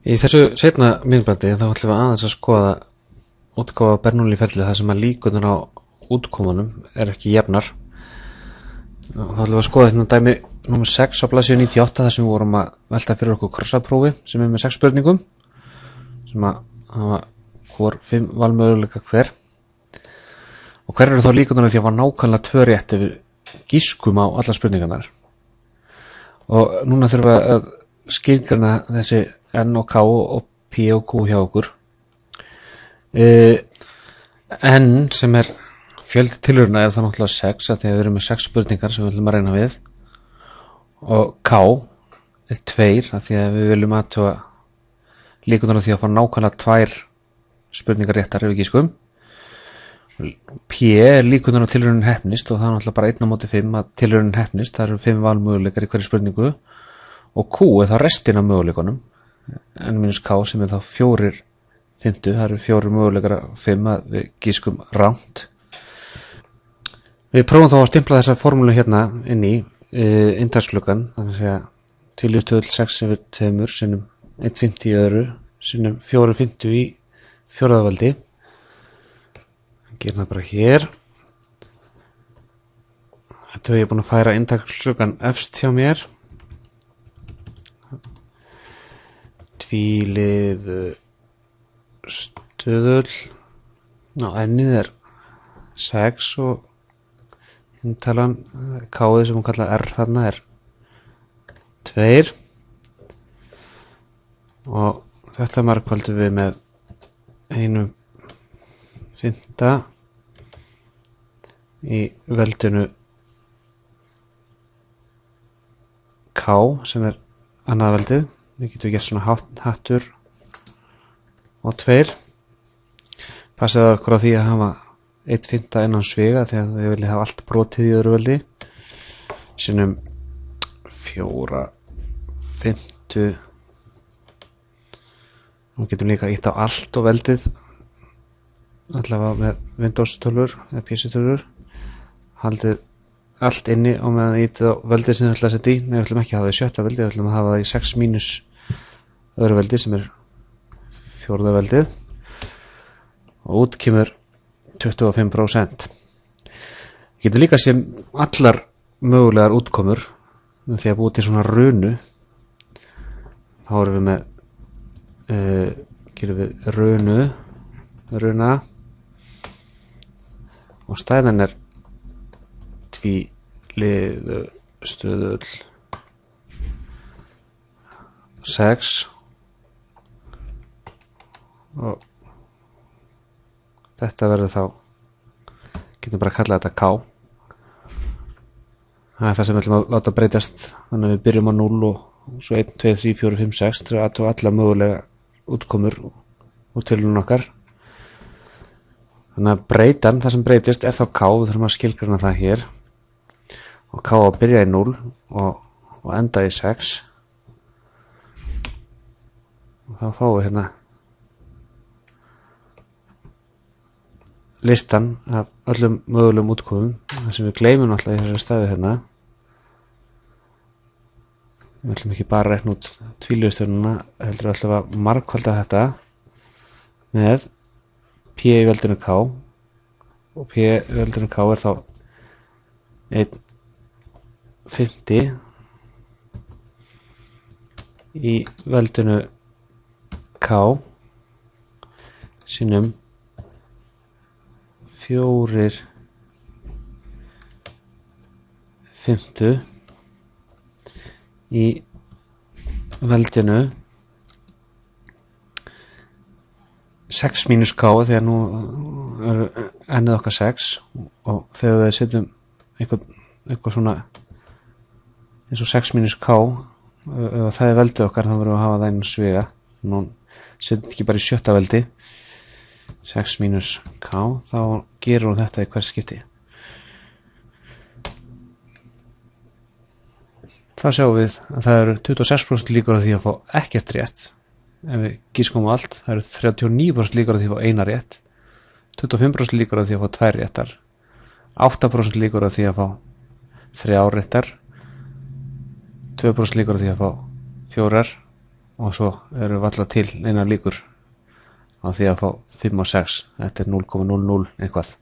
Í þessu seinna myndbandi þá ætlum við aðeins að skoða útgáfa Bernoulli-ferlið þar sem að líkurnar á útkomunum er ekki jafnar. Þá ætlum við að skoða hérna dæmi nr. 6 á blaðsíðu 98 þar sem við vorum að velta fyrir okkur krossaprófi sem er með 6 spurningum sem að hafa hvor 5 valmöguleika hver. Og hver eru þá líkurnar á því að var nákvæmlega 2 rétt ef við gískum á alla spurningarnar. Og núna þurfum við að skilgreina þessi N og K og P og Q hjá okkur. N sem er fjöldi tilrauna er það náttúrulega 6 að því að við erum með 6 spurningar sem við ætlum að reyna við. Og K er 2 að því að við viljum athuga líkurnar á því að fá nákvæmlega 2 spurningar réttar ef við gískum. P er líkurnar á tilraunin heppnist og það er náttúrulega bara 1 á móti 5 að tilraunin heppnist. Það eru 5 valmöguleikar í hverju spurningu. Og Q er þá restin af möguleikunum. N minus K sem er þá 4/5. Það eru 4 möguleikar af 5 að við gískum rangt. Við prófum þá að stimpla þessa formúlu hérna inn í inntaksklukkan. Þannig að 2/6 yfir 2 sinnum 1/50 í öðru sinnum 4/50 í fjórðaveldi. Gerum það bara hér. Þetta hef ég búin að færa inntaksklukkan efst hjá mér. Tvílið stöðull. Ennið er 6 og hintalan K-ið sem hún kallar R þarna er 2. Og þetta margfaldum við með 1/5 í veldinu K sem er annað veldið. Við getum gert svona hattur og 2. Passaðu okkur á því að hafa 1/5 innan sviga þegar við viljum hafa allt brotið í öðru veldi. Sinnum 4/5. Nú getum líka ítt á allt og veldið. Allavega með Windows tölvur eða PC tölvur. Haldið allt inni og meðan ítið á veldið sem við ætlum að setja í. Nei, við ætlum ekki að hafa það í 7. veldið, við ætlum að hafa það í 6 mínus öðru veldið sem er 4. veldið. Og út kemur 25%. Við getum líka sem allar mögulegar útkomur því að búið til svona runu. Þá erum við með gerum við runa og stæðan er tvílið stöðull 6 og þetta verður þá getum bara að kalla þetta K. Það er það sem við ætlum að láta breytast, þannig að við byrjum á 0 og svo 1, 2, 3, 4, 5, 6 til að alla mögulega útkomur úr tilraunum okkar. Þannig að breytan, það sem breytist er þá K, við þurfum að skilgreina það hér. Og K að byrja í 0 og enda í 6. Og þá fáum við hérna listan af öllum mögulegum útkomum. Það sem við gleymum alltaf í þessari stæðu hérna. Við ætlum ekki bara að reikna út tvíliðustörnuna, heldur alltaf að margfalda þetta með P í veldinu K og P í veldinu K er þá 1/5 í veldinu K sinnum 4/5 í veldinu 6 mínus K þegar nú er ennið okkar 6 og þegar við setjum eitthvað svona eins og 6 mínus K ef það er veldið okkar þá verðum við að hafa það innan sviga. Nú setjum ekki bara í 7. veldi 6 mínus K, þá gerur hún þetta í hvert skipti. Það sjáum við að það eru 26% líkur á því að fá ekkert rétt. Ef við gískum á allt, það eru 39% líkur á því að fá eina rétt, 25% líkur á því að fá 2 réttar, 8% líkur á því að fá 3 réttar, 2% líkur á því að fá 4 og svo eru valla til einar líkur á því að fá 5 og 6. Þetta er 0,00 eitthvað.